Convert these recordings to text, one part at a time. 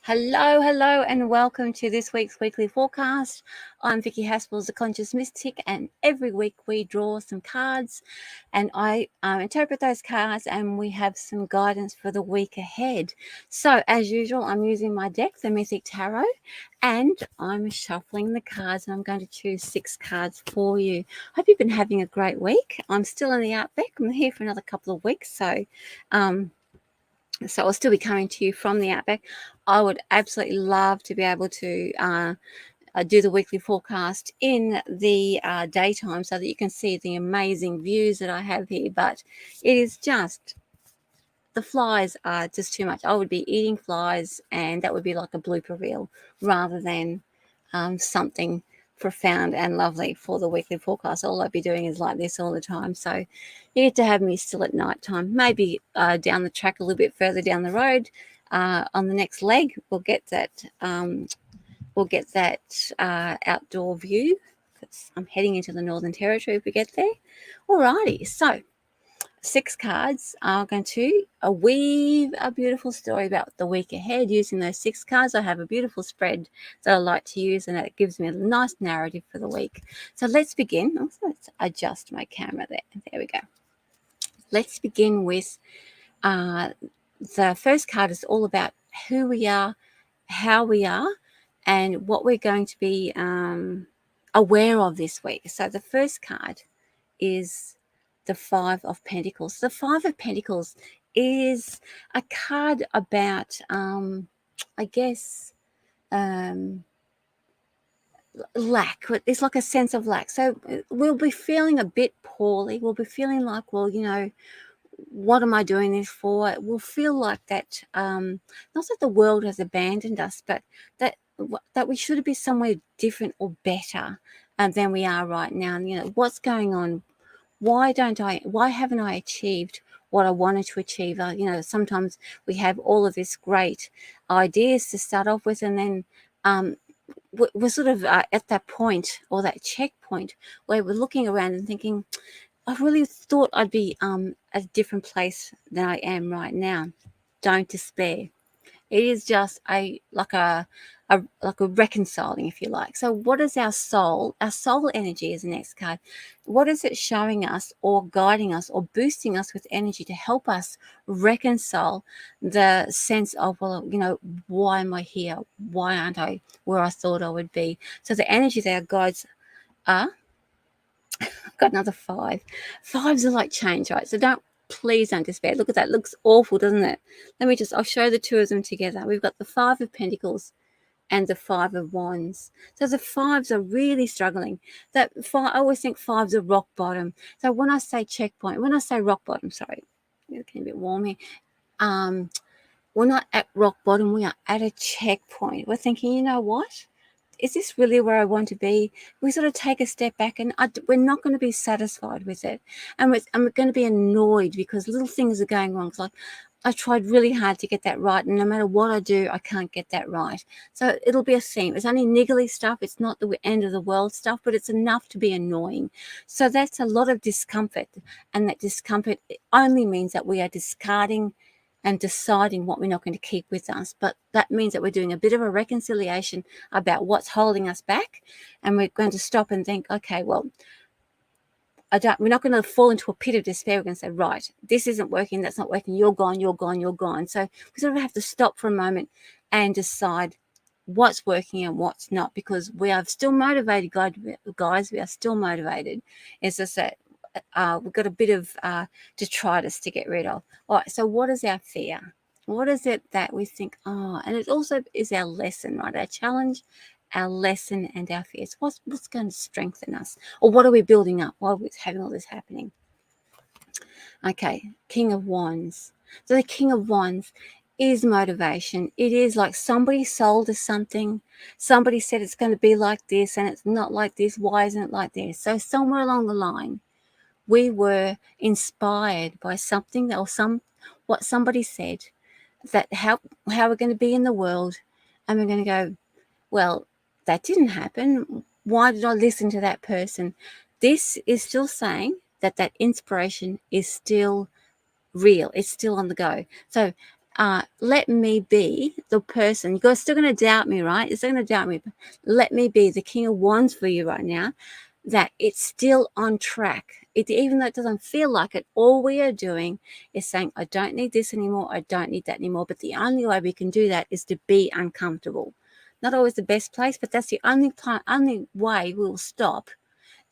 Hello, and welcome to this week's weekly forecast. I'm Vicki Haspels, the Conscious Mystic, and every week we draw some cards and I interpret those cards and we have some guidance for the week ahead. So, as usual, I'm using my deck, the Mythic Tarot, and I'm shuffling the cards and I'm going to choose 6 cards for you. Hope you've been having a great week. I'm still in the Outback. I'm here for another couple of weeks, so I'll still be coming to you from the Outback. I would absolutely love to be able to do the weekly forecast in the daytime so that you can see the amazing views that I have here. But it is just, the flies are just too much. I would be eating flies and that would be like a blooper reel rather than something profound and lovely for the weekly forecast. All I'd be doing is like this all the time. So you get to have me still at night time, maybe down the track a little bit further down the road. On the next leg, we'll get that outdoor view. I'm heading into the Northern Territory if we get there. Alrighty, so 6 cards are going to weave a beautiful story about the week ahead using those 6 cards. I have a beautiful spread that I like to use, and it gives me a nice narrative for the week. So let's begin. Let's adjust my camera there. There we go. Let's begin with the first card is all about who we are, how we are, and what we're going to be aware of this week. So the first card is the 5 of Pentacles. The 5 of Pentacles is a card about, I guess, lack. It's like a sense of lack. So we'll be feeling a bit poorly. We'll be feeling like, well, what am I doing this for? We'll feel like that, not that the world has abandoned us, but that we should be somewhere different or better than we are right now. And, what's going on? Why haven't I achieved what I wanted to achieve? Sometimes we have all of this great ideas to start off with, and then we're sort of at that point or that checkpoint where we're looking around and thinking, I really thought I'd be at a different place than I am right now. Don't despair. It is just like a reconciling, if you like. So what is our soul? Our soul energy is the next card. What is it showing us or guiding us or boosting us with energy to help us reconcile the sense of, well, why am I here? Why aren't I where I thought I would be? So the energy that our guides are, I've got another 5. 5s are like change, right? So please don't despair. Look at that. It looks awful, doesn't it? I'll show the 2 of them together. We've got the 5 of Pentacles and the 5 of Wands. So the 5s are really struggling. I always think 5s are rock bottom. So when I say checkpoint, when I say rock bottom, sorry, it's getting a bit warm here. We're not at rock bottom. We are at a checkpoint. We're thinking, you know what? Is this really where I want to be? We sort of take a step back and we're not going to be satisfied with it. And we're going to be annoyed because little things are going wrong. It's like, I tried really hard to get that right, and no matter what I do, I can't get that right. So it'll be a theme. It's only niggly stuff. It's not the end of the world stuff, but it's enough to be annoying. So that's a lot of discomfort, and that discomfort only means that we are discarding and deciding what we're not going to keep with us. But that means that we're doing a bit of a reconciliation about what's holding us back, and we're going to stop and think, okay, well, we're not going to fall into a pit of despair. We're going to say, right, this isn't working, that's not working, you're gone, you're gone, you're gone. So we sort of have to stop for a moment and decide what's working and what's not, because we are still motivated, guys. We are still motivated. It's just that we've got a bit of detritus to get rid of. All right, so what is our fear? What is it that we think, and it also is our lesson, right? Our challenge, our lesson, and our fears. What's going to strengthen us? Or what are we building up while we're having all this happening? Okay, King of Wands. So the King of Wands is motivation. It is like somebody sold us something. Somebody said it's going to be like this and it's not like this. Why isn't it like this? So somewhere along the line, we were inspired by something what somebody said, that how we're going to be in the world, and we're going to go, well, that didn't happen. Why did I listen to that person? This is still saying that inspiration is still real. It's still on the go. So let me be the person. You're still going to doubt me, right? You're still going to doubt me. Let me be the King of Wands for you right now, that it's still on track. Even though it doesn't feel like it, all we are doing is saying, I don't need this anymore. I don't need that anymore. But the only way we can do that is to be uncomfortable. Not always the best place, but that's the only way we'll stop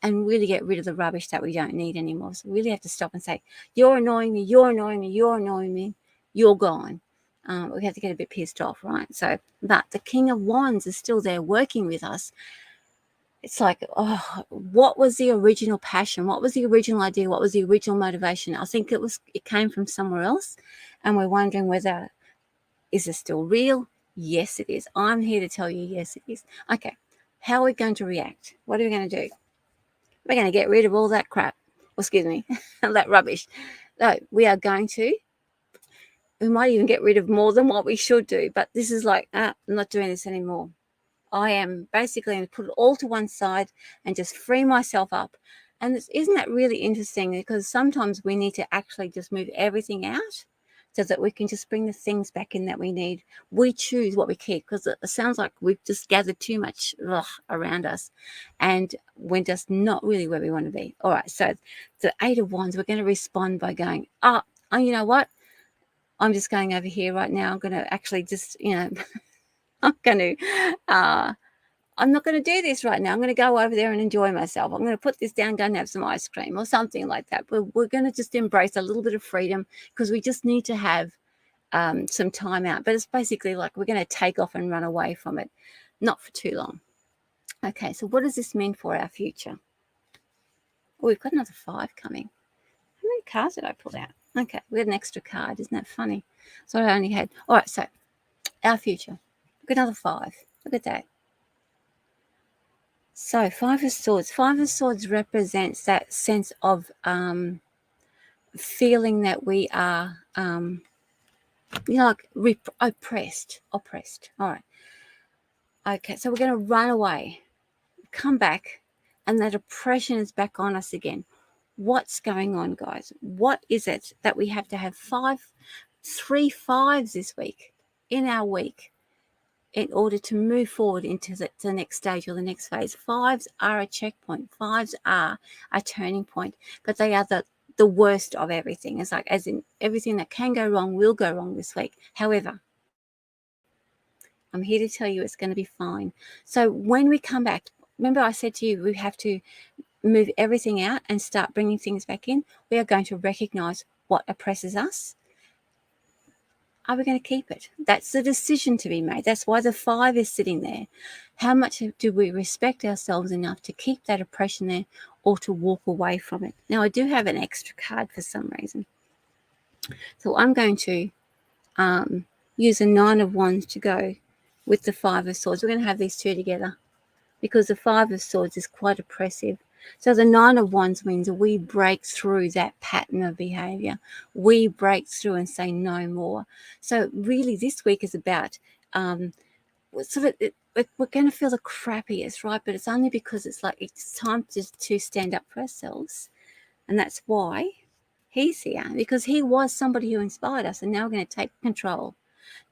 and really get rid of the rubbish that we don't need anymore. So we really have to stop and say, you're annoying me, you're annoying me, you're annoying me, you're gone. We have to get a bit pissed off, right? So, but the King of Wands is still there working with us. It's like, oh, what was the original passion? What was the original idea? What was the original motivation? I think it came from somewhere else, and we're wondering whether, is it still real? Yes, it is. I'm here to tell you, yes, it is. Okay, how are we going to react? What are we going to do? We're going to get rid of all that crap. Excuse me, that rubbish. No, we are going to. We might even get rid of more than what we should do. But this is like, I'm not doing this anymore. I am basically going to put it all to one side and just free myself up. And isn't that really interesting? Because sometimes we need to actually just move everything out so that we can just bring the things back in that we need. We choose what we keep, because it sounds like we've just gathered too much around us and we're just not really where we want to be. All right, so the Eight of Wands, we're going to respond by going, oh, you know what? I'm just going over here right now. I'm going to actually just, I'm not going to do this right now. I'm going to go over there and enjoy myself. I'm going to put this down, go and have some ice cream or something like that. But we're going to just embrace a little bit of freedom, because we just need to have some time out. But it's basically like we're going to take off and run away from it, not for too long. Okay, so what does this mean for our future? Oh, we've got another 5 coming. How many cards did I pull out? Okay, we had an extra card. Isn't that funny? So I only had. All right, so our future. Look at another 5. Look at that. So 5 of Swords. 5 of Swords represents that sense of feeling that we are, like oppressed. All right. Okay, so we're going to run away, come back, and that oppression is back on us again. What's going on, guys? What is it that we have to have 3 5s this week in our week in order to move forward into the next stage or the next phase? 5s are a checkpoint. 5s are a turning point, but they are the worst of everything. It's like, as in, everything that can go wrong will go wrong this week. However, I'm here to tell you it's going to be fine. So when we come back, remember I said to you, we have to move everything out and start bringing things back in. We are going to recognize what oppresses us. Are we going to keep it? That's the decision to be made. That's why the 5 is sitting there. How much do we respect ourselves enough to keep that oppression there, or to walk away from it? Now, I do have an extra card for some reason. So I'm going to use a 9 of Wands to go with the 5 of Swords. We're going to have these 2 together, because the 5 of Swords is quite oppressive. So the 9 of Wands means we break through that pattern of behavior. We break through and say no more. So really this week is about we're going to feel the crappiest, right? But it's only because it's like it's time to stand up for ourselves. And that's why he's here, because he was somebody who inspired us, and now we're going to take control.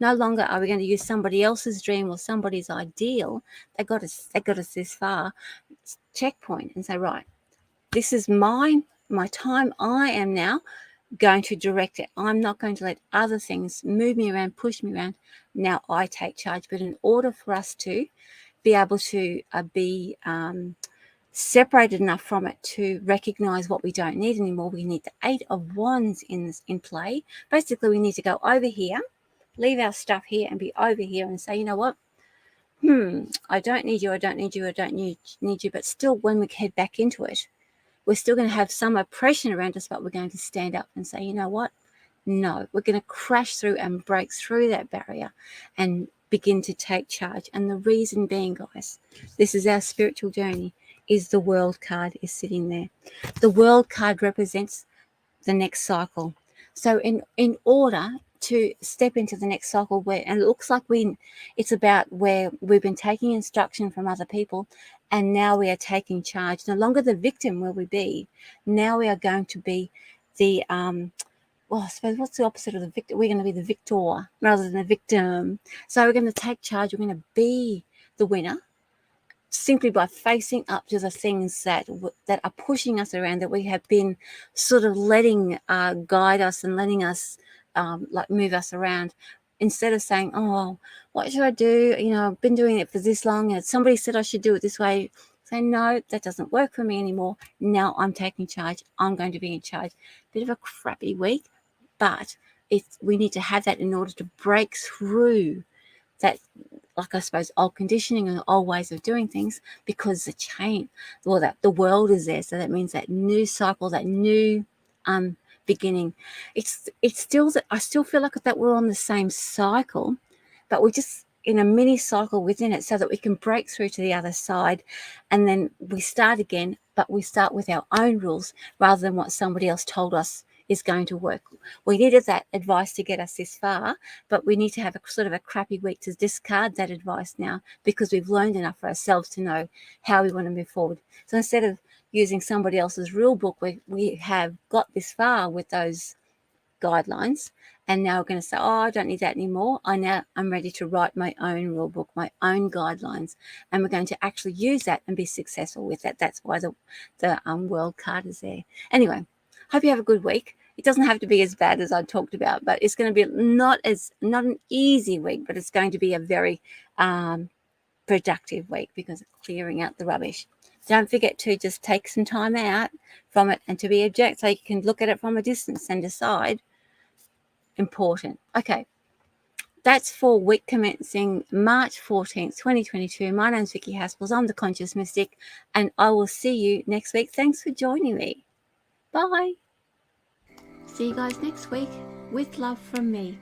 No longer are we going to use somebody else's dream or somebody's ideal that got us this far. Checkpoint and say, right, this is my time. I am now going to direct it. I'm not going to let other things move me around, push me around. Now I take charge. But in order for us to be able to be separated enough from it to recognize what we don't need anymore, we need the 8 of Wands in play. Basically, we need to go over here, leave our stuff here, and be over here and say, you know what? I don't need you, I don't need you, I don't need you. But still, when we head back into it, we're still going to have some oppression around us, but we're going to stand up and say, you know what? No, we're going to crash through and break through that barrier and begin to take charge. And the reason being, guys, this is our spiritual journey, is the World card is sitting there. The World card represents the next cycle. So in order to step into the next cycle, and it looks like it's about where we've been taking instruction from other people, and now we are taking charge. No longer the victim will we be. Now we are going to be the well, I suppose what's the opposite of the victor? We're going to be the victor rather than the victim. So we're going to take charge. We're going to be the winner simply by facing up to the things that are pushing us around, that we have been sort of letting guide us and letting us like move us around, instead of saying, oh, what should I do? You know, I've been doing it for this long and somebody said I should do it this way. Say, no, that doesn't work for me anymore. Now I'm taking charge. I'm going to be in charge. Bit of a crappy week, but we need to have that in order to break through that, like I suppose, old conditioning and old ways of doing things, because the change, well, that the world is there. So that means that new cycle, that new beginning. It's still that I still feel like that we're on the same cycle, but we're just in a mini cycle within it, so that we can break through to the other side, and then we start again, but we start with our own rules rather than what somebody else told us is going to work. We needed that advice to get us this far, but we need to have a sort of a crappy week to discard that advice now, because we've learned enough for ourselves to know how we want to move forward. So instead of using somebody else's rule book, we have got this far with those guidelines, and now we're going to say, oh, I don't need that anymore. I'm ready to write my own rule book, my own guidelines, and we're going to actually use that and be successful with that. That's why the world card is there. Anyway, hope you have a good week. It doesn't have to be as bad as I talked about, but it's going to be not an easy week, but it's going to be a very productive week, because it's clearing out the rubbish. Don't forget to just take some time out from it and to be objective, so you can look at it from a distance and decide. Important. Okay, that's for week commencing March 14th, 2022. My name's Vicki Haspels. I'm the Conscious Mystic, and I will see you next week. Thanks for joining me. Bye. See you guys next week, with love from me.